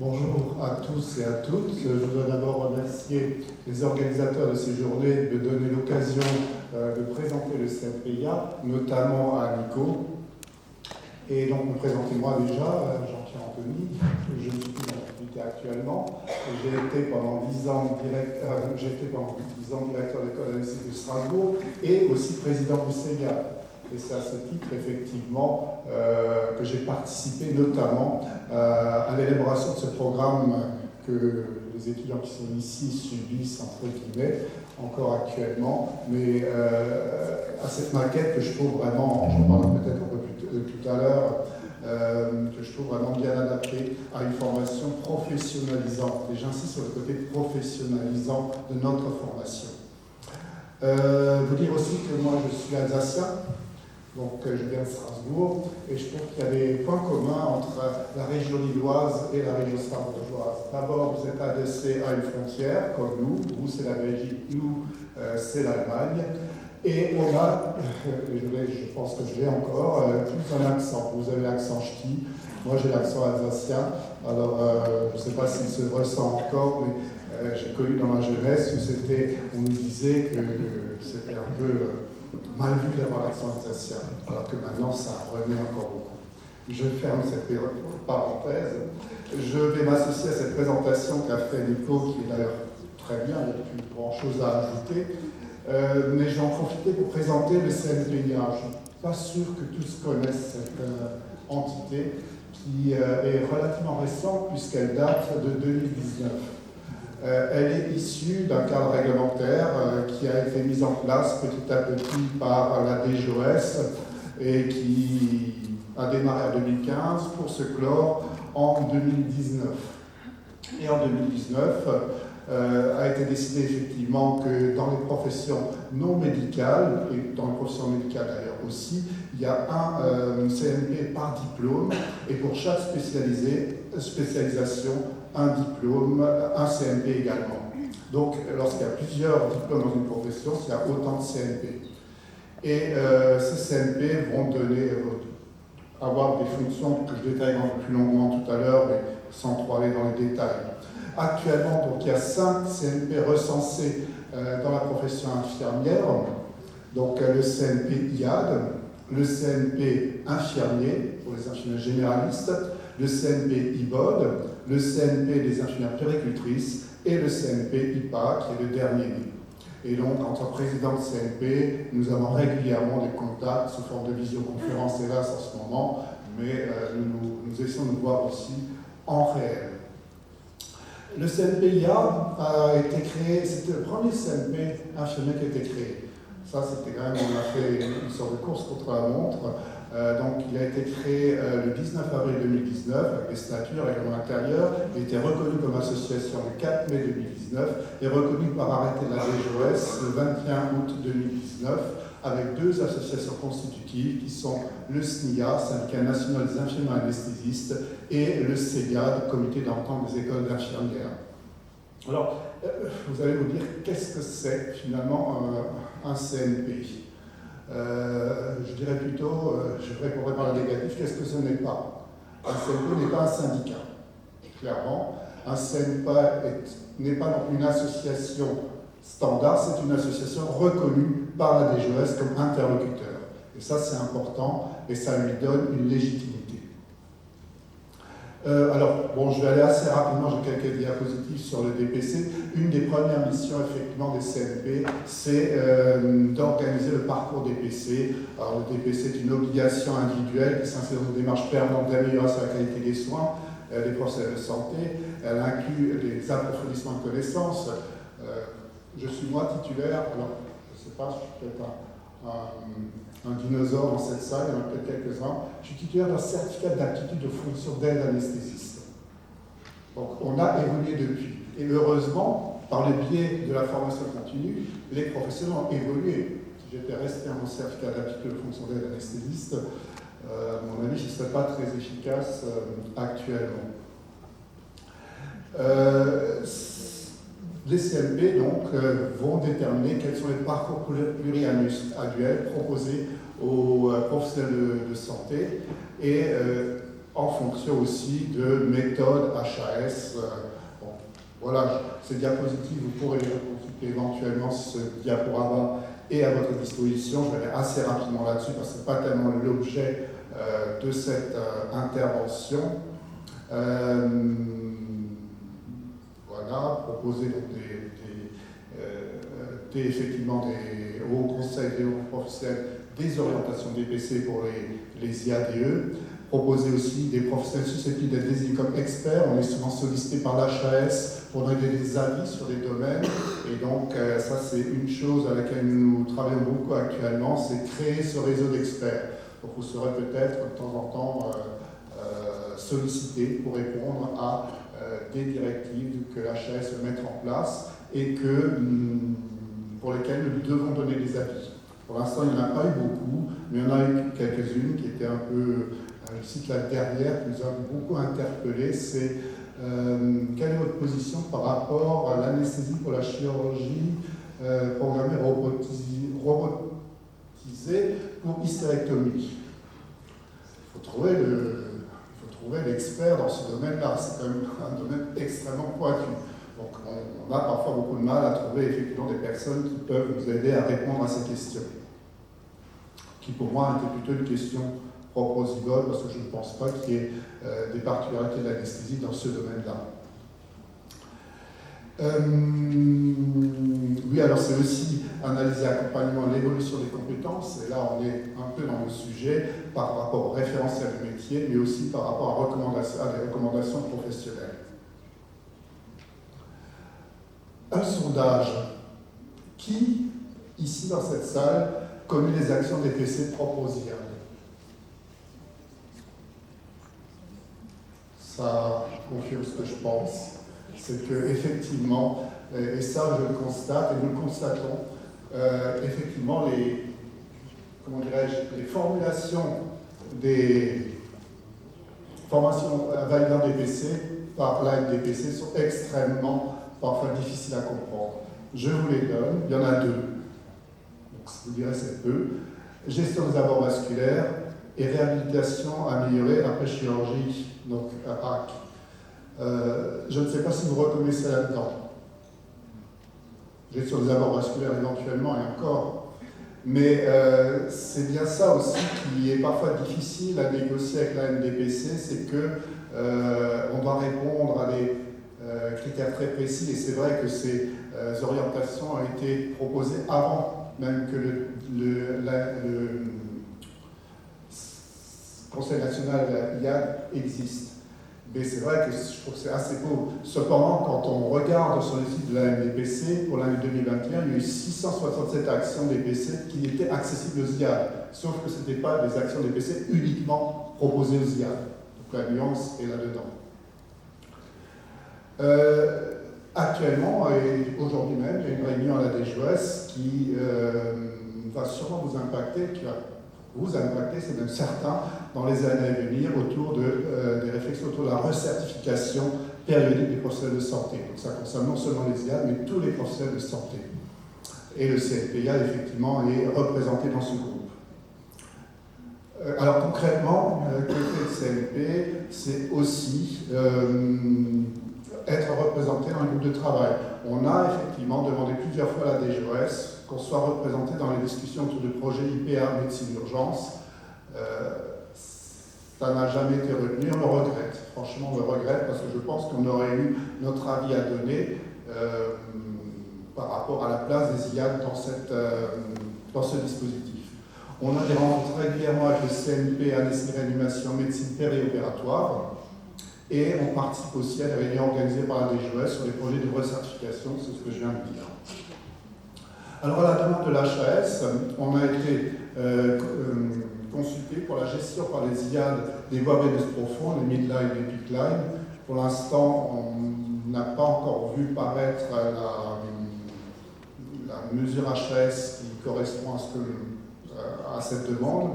Bonjour à tous et à toutes. Je voudrais d'abord remercier les organisateurs de ces journées de me donner l'occasion de présenter le CNPIA, notamment à Nico. Et donc, me présenter moi déjà, Jean-Pierre Anthony. Je ne suis plus en activité actuellement. J'ai été pendant 10 ans directeur d'école d'anesthésie de Strasbourg et aussi président du CEGA. Et c'est à ce titre, effectivement, que j'ai participé notamment à l'élaboration de ce programme que les étudiants qui sont ici subissent, entre guillemets, encore actuellement, mais à cette maquette que je trouve vraiment, j'en parlerai peut-être un peu plus tout à l'heure, que je trouve vraiment bien adaptée à une formation professionnalisante. Et j'insiste sur le côté professionnalisant de notre formation. Vous dire aussi que moi, je suis alsacien. Donc, je viens de Strasbourg et je trouve qu'il y a des points communs entre la région lilloise et la région strasbourgeoise. D'abord, vous êtes adossés à une frontière, comme nous. Vous, c'est la Belgique, nous, c'est l'Allemagne. Et on a, je pense que je l'ai encore, plus un accent. Vous avez l'accent ch'ti, moi j'ai l'accent alsacien. Alors, je ne sais pas s'il se ressent encore, mais j'ai connu dans ma jeunesse où on nous disait que c'était un peu mal vu d'avoir l'accent alsacien, alors que maintenant ça renaît encore beaucoup. Je ferme cette parenthèse. Je vais m'associer à cette présentation qu'a fait Nico, qui est d'ailleurs très bien, il n'y a plus grand chose à ajouter, mais j'en profite pour présenter le CNPIA. Je ne suis pas sûr que tous connaissent cette entité qui est relativement récente puisqu'elle date de 2019. Elle est issue d'un cadre réglementaire qui a été mis en place petit à petit par la DGOS et qui a démarré en 2015 pour se clore en 2019. Et en 2019, a été décidé effectivement que dans les professions non médicales, et dans les professions médicales d'ailleurs aussi, il y a un CNP par diplôme, et pour chaque spécialisation, un diplôme, un CNP également. Donc, lorsqu'il y a plusieurs diplômes dans une profession, il y a autant de CNP. Et ces CNP vont avoir des fonctions que je détaillerai un peu plus longuement tout à l'heure, mais sans trop aller dans les détails. Actuellement, donc, il y a 5 CNP recensés dans la profession infirmière. Donc, le CNP IAD, le CNP infirmier pour les infirmiers généralistes, le CNP IBOD, le CNP des infirmières puéricultrices et le CNP IPA, qui est le dernier né. Et donc, entre présidents de CNP, nous avons régulièrement des contacts sous forme de visioconférence, hélas en ce moment, mais nous essayons de nous voir aussi en réel. Le CNPIA a été créé, c'était le premier CNP infirmier qui a été créé. Ça, c'était quand même, on a fait une sorte de course contre la montre. Donc, il a été créé le 19 avril 2019 avec les statuts, règlement intérieur. Il a été reconnu comme association le 4 mai 2019 et reconnu par arrêté de la DGOS le 21 août 2019 avec 2 associations constitutives qui sont le SNIA, Syndicat national des infirmiers anesthésistes, et le CEGA, le Comité d'entente des écoles d'infirmières. Alors, vous allez vous dire, qu'est-ce que c'est finalement un CNP ? Je dirais plutôt, je répondrai par le négatif, qu'est-ce que ce n'est pas ? Un CNP n'est pas un syndicat, clairement. Un CNP n'est pas non plus une association standard, c'est une association reconnue par la DGOS comme interlocuteur. Et ça, c'est important, et ça lui donne une légitimité. Alors, bon, je vais aller assez rapidement, j'ai quelques diapositives sur le DPC. Une des premières missions, effectivement, des CNP, c'est d'organiser le parcours DPC. Alors, le DPC est une obligation individuelle qui s'inscrit dans une démarche permanente d'amélioration de la qualité des soins des professionnels de santé. Elle inclut des approfondissements de connaissances. Je suis moi titulaire, alors, je ne sais pas, je suis peut-être un dinosaure dans cette salle, il y en a peut-être quelques-uns. Je suis titulaire d'un certificat d'aptitude aux fonctions d'aide anesthésiste. Donc on a évolué depuis. Et heureusement, par le biais de la formation continue, les professionnels ont évolué. Si j'étais resté à mon certificat d'aptitude aux fonctions d'aide anesthésiste, à mon avis, je ne serais pas très efficace actuellement. Les CNP donc, vont déterminer quels sont les parcours pluriannuels proposés aux professionnels de santé et en fonction aussi de méthodes HAS. Bon, voilà, ces diapositives, vous pourrez les consulter éventuellement si ce diaporama est à votre disposition. Je vais aller assez rapidement là-dessus parce que ce n'est pas tellement l'objet de cette intervention. Voilà, proposer donc effectivement au Conseil des professionnels des orientations DPC pour les IADE. Proposer aussi des professionnels susceptibles d'être désignés comme experts. On est souvent sollicité par l'HAS pour donner des avis sur des domaines. Et donc, ça, c'est une chose à laquelle nous travaillons beaucoup actuellement, c'est créer ce réseau d'experts. Donc, vous serez peut-être de temps en temps sollicité pour répondre à des directives que l'HAS veut mettre en place et pour lesquelles nous devons donner des avis. Pour l'instant, il n'y en a pas eu beaucoup, mais il y en a eu quelques-unes qui étaient un peu... Je cite la dernière qui nous a beaucoup interpellés, c'est quelle est votre position par rapport à l'anesthésie pour la chirurgie programmée robotisée pour hystérectomie. Il faut trouver l'expert dans ce domaine-là, c'est quand même un domaine extrêmement pointu. Donc on a parfois beaucoup de mal à trouver effectivement des personnes qui peuvent nous aider à répondre à ces questions, qui pour moi étaient plutôt une question propre aux zygotes, parce que je ne pense pas qu'il y ait des particularités de l'anesthésie dans ce domaine-là. Oui, alors c'est aussi analyser accompagnement l'évolution des compétences, et là on est un peu dans le sujet par rapport au référentiel du métier, mais aussi par rapport à des recommandations professionnelles. Un sondage. Qui, ici dans cette salle, connaît les actions DPC propres aux IAD? Ça confirme ce que je pense. C'est qu'effectivement, et ça je le constate, et nous le constatons, effectivement les formulations des formations validant DPC par la NDPC sont extrêmement parfois difficiles à comprendre. Je vous les donne, il y en a deux. Donc, vous direz c'est peu. Gestion des abords vasculaires et réhabilitation améliorée après chirurgie, donc RAC. Je ne sais pas si vous reconnaissez là-dedans. Gestion des abords vasculaires éventuellement et encore. Mais c'est bien ça aussi qui est parfois difficile à négocier avec la NDPC, c'est que on doit répondre à des critères très précis, et c'est vrai que ces orientations ont été proposées avant même que le Conseil national de la IAD existe. Mais c'est vrai que je trouve que c'est assez pauvre. Cependant, quand on regarde sur le site de la NDPC, pour l'année 2021, il y a eu 667 actions DPC qui étaient accessibles aux IAD, sauf que ce n'étaient pas des actions DPC uniquement proposées aux IAD. Donc la nuance est là-dedans. Actuellement, et aujourd'hui même, il y a une réunion à la DGOS qui va sûrement vous impacter, qui va vous impacter, c'est même certain, dans les années à venir, autour des réflexions autour de la recertification périodique des professionnels de santé. Donc ça concerne non seulement les IAD, mais tous les professionnels de santé. Et le CNPIA, effectivement, est représenté dans ce groupe. Alors concrètement, côté CNP, c'est aussi être représenté dans les groupes de travail. On a effectivement demandé plusieurs fois à la DGOS qu'on soit représenté dans les discussions autour du projet IPA médecine d'urgence. Ça n'a jamais été retenu, on le regrette. Franchement, on le regrette parce que je pense qu'on aurait eu notre avis à donner par rapport à la place des IAD dans ce dispositif. On a des rencontres régulièrement avec le CNP, anesthésie réanimation, médecine périopératoire. Et on participe aussi à des réunions organisées par la DGOS sur les projets de recertification, c'est ce que je viens de dire. Alors, à la demande de l'HAS, on a été consulté pour la gestion par les IAD des voies veineuses profondes, les midline et les pipeline. Pour l'instant, on n'a pas encore vu paraître la mesure HAS qui correspond à cette demande.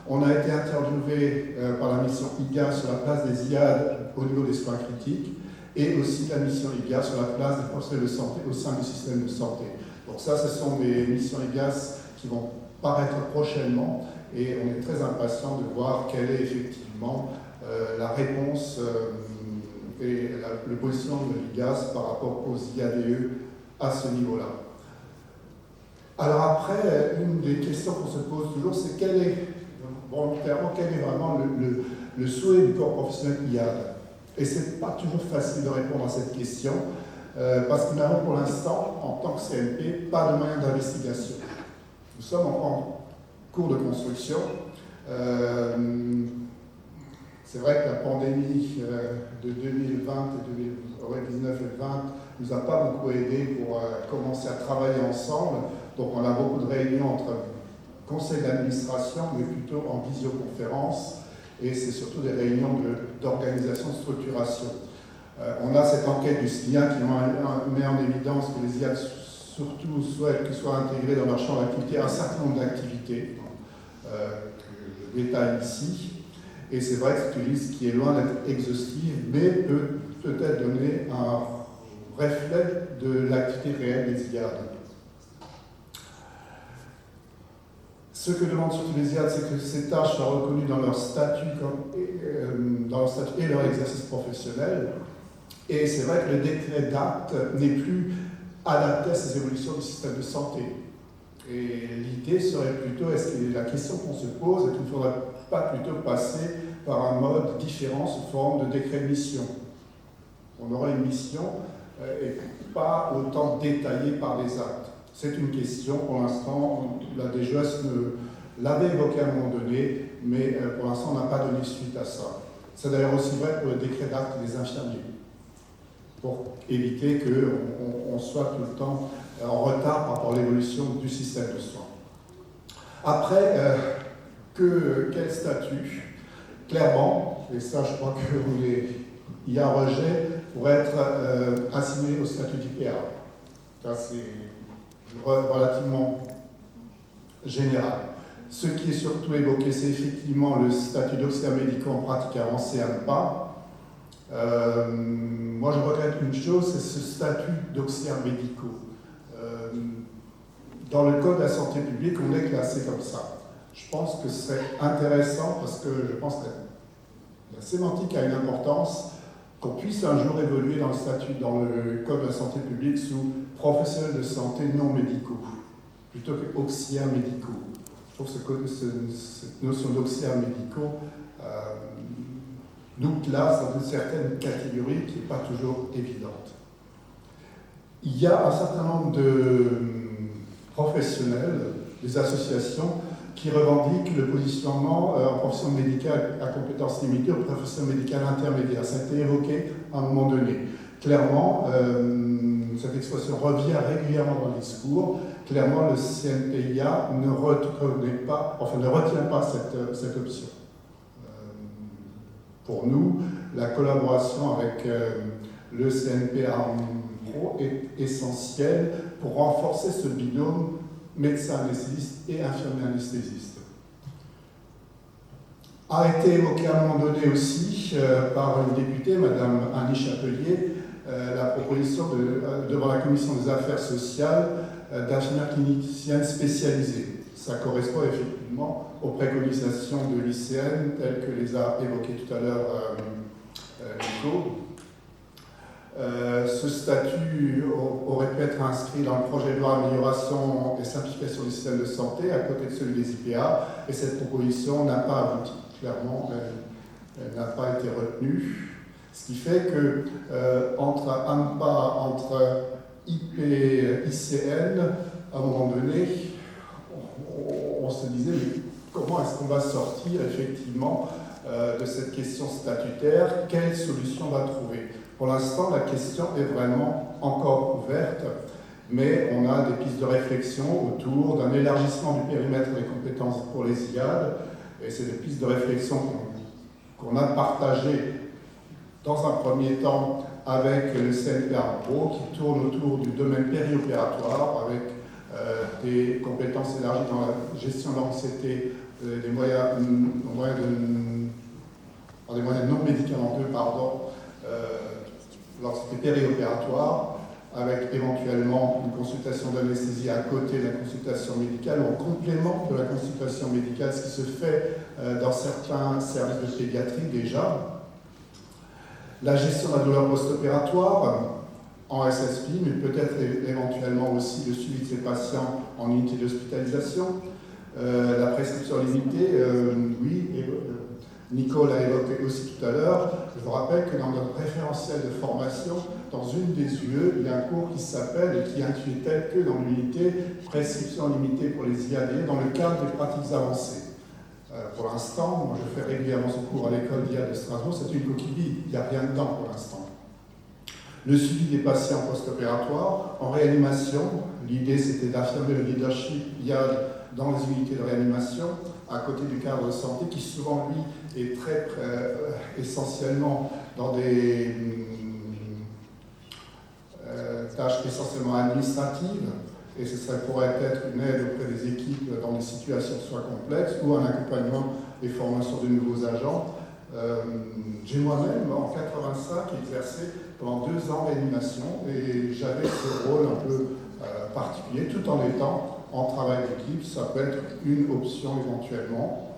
On a été interviewé par la mission IGA sur la place des IAD au niveau des soins critiques et aussi la mission IGA sur la place des professionnels de santé au sein du système de santé. Donc ça, ce sont des missions IGAS qui vont paraître prochainement et on est très impatient de voir quelle est effectivement la réponse et le positionnement de l'IGAS par rapport aux IADE à ce niveau-là. Alors après, une des questions qu'on se pose toujours, c'est quel est vraiment le souhait du corps professionnel IAD. Et ce n'est pas toujours facile de répondre à cette question, parce que nous n'avons pour l'instant, en tant que CNP, pas de moyens d'investigation. Nous sommes en cours de construction. C'est vrai que la pandémie de 2020 et 2019 et 2020 nous a pas beaucoup aidé pour commencer à travailler ensemble. Donc on a beaucoup de réunions entre conseils d'administration, mais plutôt en visioconférence, et c'est surtout des réunions d'organisation, de structuration. On a cette enquête du SNIA qui met en évidence que les IAD surtout souhaitent que soient intégrés dans leur champ d'activité un certain nombre d'activités, que je détaille ici. Et c'est vrai que c'est une liste qui est loin d'être exhaustive, mais peut peut-être donner un reflet de l'activité réelle des IAD. Ce que demandent surtout les IAD, c'est que ces tâches soient reconnues dans leur statut, et leur exercice professionnel. Et c'est vrai que le décret d'acte n'est plus adapté à ces évolutions du système de santé. Et l'idée serait plutôt, est-ce que la question qu'on se pose est qu'il ne faudrait pas plutôt passer par un mode différent sous forme de décret de mission. On aurait une mission et pas autant détaillée par des actes. C'est une question, pour l'instant, la DGES l'avait évoqué à un moment donné, mais pour l'instant, on n'a pas donné suite à ça. C'est d'ailleurs aussi vrai pour le décret d'acte des infirmiers, pour éviter qu'on soit tout le temps en retard par rapport à l'évolution du système de soins. Après, quel statut? Clairement, et ça je crois qu'il y a un rejet pour être assigné au statut d'IPA. Ça c'est relativement général. Ce qui est surtout évoqué, c'est effectivement le statut d'auxiliaire médicaux en pratique avancée ANPA. Moi je regrette une chose, c'est ce statut d'auxiliaire médicaux. Dans le Code de la santé publique, on est classé comme ça. Je pense que c'est intéressant parce que je pense que la sémantique a une importance, qu'on puisse un jour évoluer dans le statut, dans le Code de la santé publique sous professionnels de santé non médicaux, plutôt qu'auxiliaires médicaux. Je trouve que cette notion d'auxiliaires médicaux nous classe dans une certaine catégorie qui n'est pas toujours évidente. Il y a un certain nombre de professionnels, des associations, qui revendiquent le positionnement en profession médicale à compétences limitées ou profession médicale intermédiaire. Ça a été évoqué à un moment donné. Clairement, cette expression revient régulièrement dans le discours. Clairement, le CNPIA ne retient pas cette option. Pour nous, la collaboration avec le CNPA est essentielle pour renforcer ce binôme médecin anesthésiste et infirmier anesthésiste. A été évoqué à un moment donné aussi par une députée, Madame Annie Chapelier, la proposition devant la Commission des affaires sociales d'infirmières cliniciennes spécialisées. Ça correspond effectivement aux préconisations de l'ICN telles que les a évoquées tout à l'heure Nico. Ce statut aurait pu être inscrit dans le projet de loi amélioration et simplification du système de santé à côté de celui des IPA, et cette proposition n'a pas abouti. Clairement, elle n'a pas été retenue. Ce qui fait que entre AMPA, entre IP, ICN, à un moment donné, on se disait mais comment est-ce qu'on va sortir effectivement de cette question statutaire? Quelle solution on va trouver? Pour l'instant, la question est vraiment encore ouverte, mais on a des pistes de réflexion autour d'un élargissement du périmètre des compétences pour les IAD, et c'est des pistes de réflexion qu'on a partagées dans un premier temps avec le CNPA Pro, qui tourne autour du domaine périopératoire, avec des compétences élargies dans la gestion de l'anxiété, des moyens non médicamenteux, l'anxiété périopératoire, avec éventuellement une consultation d'anesthésie à côté de la consultation médicale ou en complément de la consultation médicale, ce qui se fait dans certains services de pédiatrie déjà. La gestion de la douleur post-opératoire en SSP, mais peut-être éventuellement aussi le suivi de ces patients en unité d'hospitalisation. La prescription limitée, oui, Nicole l'a évoqué aussi tout à l'heure. Je vous rappelle que dans notre référentiel de formation, dans une des UE, il y a un cours qui s'appelle et qui est intitulé tel que dans l'unité prescription limitée pour les IAD dans le cadre des pratiques avancées. Pour l'instant, moi je fais régulièrement ce cours à l'école d'IA de Strasbourg, c'est une coquille vide, il n'y a rien dedans pour l'instant. Le suivi des patients post-opératoires en réanimation, l'idée c'était d'affirmer le leadership IAD dans les unités de réanimation, à côté du cadre de santé, qui souvent, lui, est très essentiellement dans des tâches essentiellement administratives, et ça pourrait être une aide auprès des équipes dans des situations soit complexes, ou un accompagnement des formations de nouveaux agents. J'ai moi-même, en 85, exercé pendant 2 ans en réanimation, et j'avais ce rôle un peu particulier, tout en étant en travail d'équipe. Ça peut être une option éventuellement.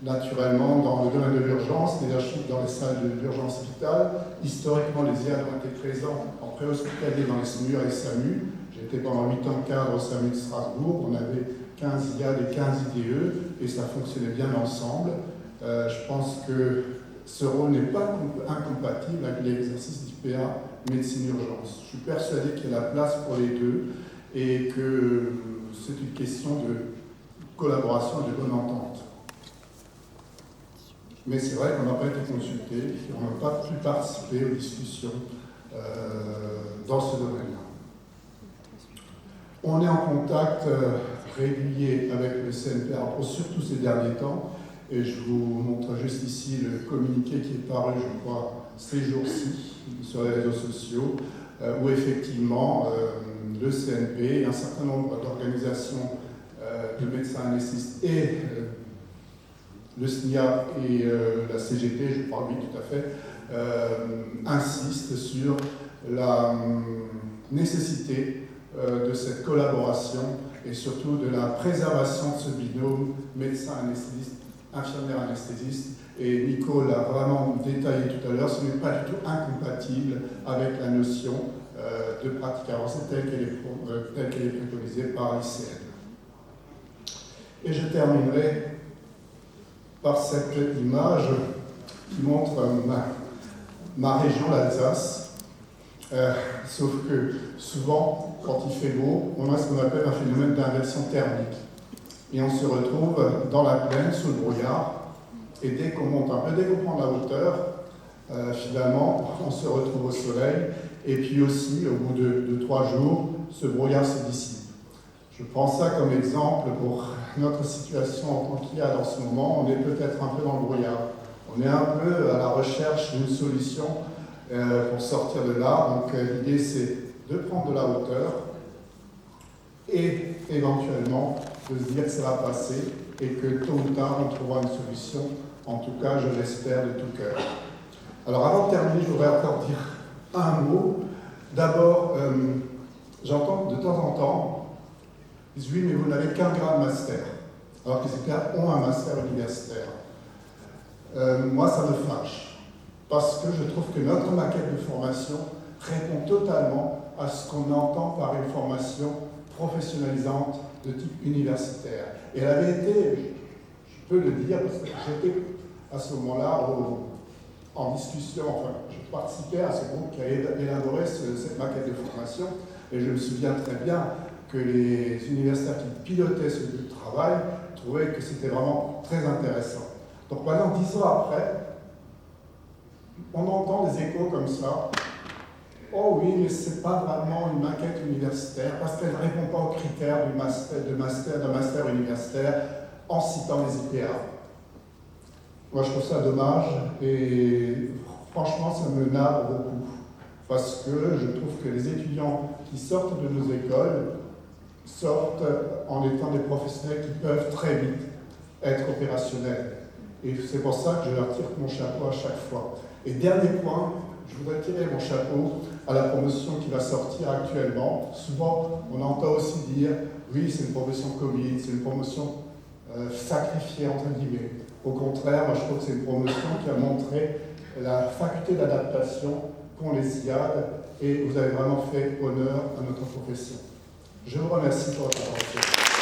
Naturellement, dans le domaine de l'urgence, leadership dans les salles d'urgence vitale, historiquement, les IAD ont été présents en préhospitalier dans les SMUR et SAMU. J'étais pendant 8 ans cadre au SAMU de Strasbourg. On avait 15 IAD et 15 IDE, et ça fonctionnait bien ensemble. Je pense que ce rôle n'est pas incompatible avec l'exercice d'IPA médecine-urgence. Je suis persuadé qu'il y a la place pour les deux, et que c'est une question de collaboration et de bonne entente. Mais c'est vrai qu'on n'a pas été consulté et qu'on n'a pas pu participer aux discussions dans ce domaine-là. On est en contact régulier avec le CNPA, surtout ces derniers temps, et je vous montre juste ici le communiqué qui est paru, je crois, ces jours-ci, sur les réseaux sociaux, où effectivement le CNP et un certain nombre d'organisations de médecins anesthésistes et le SNIA et la CGT, je crois, oui, tout à fait, insistent sur la nécessité de cette collaboration et surtout de la préservation de ce binôme médecin-anesthésiste, infirmière-anesthésiste. Et Nicole l'a vraiment détaillé tout à l'heure, ce n'est pas du tout incompatible avec la notion de pratique avancée telle qu'elle est préconisée par l'ICN. Et je terminerai par cette image qui montre ma région, l'Alsace. Sauf que souvent, quand il fait beau, on a ce qu'on appelle un phénomène d'inversion thermique. Et on se retrouve dans la plaine, sous le brouillard, et dès qu'on monte un peu, dès qu'on prend la hauteur, finalement, on se retrouve au soleil. Et puis aussi, au bout de 3 jours, ce brouillard se dissipe. Je prends ça comme exemple pour notre situation en tant qu'IA dans ce moment. On est peut-être un peu dans le brouillard. On est un peu à la recherche d'une solution pour sortir de là. Donc l'idée, c'est de prendre de la hauteur et éventuellement de se dire que ça va passer et que tôt ou tard, on trouvera une solution. En tout cas, je l'espère de tout cœur. Alors avant de terminer, je voudrais encore dire un mot. D'abord, j'entends de temps en temps, ils disent oui, mais vous n'avez qu'un grade master, alors que ces cas ont un master universitaire. Moi, ça me fâche, parce que je trouve que notre maquette de formation répond totalement à ce qu'on entend par une formation professionnalisante de type universitaire. Et elle avait été, je peux le dire, parce que j'étais à ce moment-là en discussion, enfin, je participais à ce groupe qui a élaboré cette maquette de formation, et je me souviens très bien que les universitaires qui pilotaient ce groupe de travail trouvaient que c'était vraiment très intéressant. Donc maintenant, 10 ans après, on entend des échos comme ça. Oh oui, mais ce n'est pas vraiment une maquette universitaire, parce qu'elle ne répond pas aux critères d'un master universitaire en citant les IPA. Moi, je trouve ça dommage et franchement, ça me nave beaucoup. Parce que je trouve que les étudiants qui sortent de nos écoles sortent en étant des professionnels qui peuvent très vite être opérationnels. Et c'est pour ça que je leur tire mon chapeau à chaque fois. Et dernier point, je voudrais tirer mon chapeau à la promotion qui va sortir actuellement. Souvent, on entend aussi dire, oui, c'est une promotion Covid, c'est une promotion sacrifiée, entre guillemets. Au contraire, moi je trouve que c'est une promotion qui a montré la faculté d'adaptation qu'ont les IAD, et vous avez vraiment fait honneur à notre profession. Je vous remercie pour votre attention.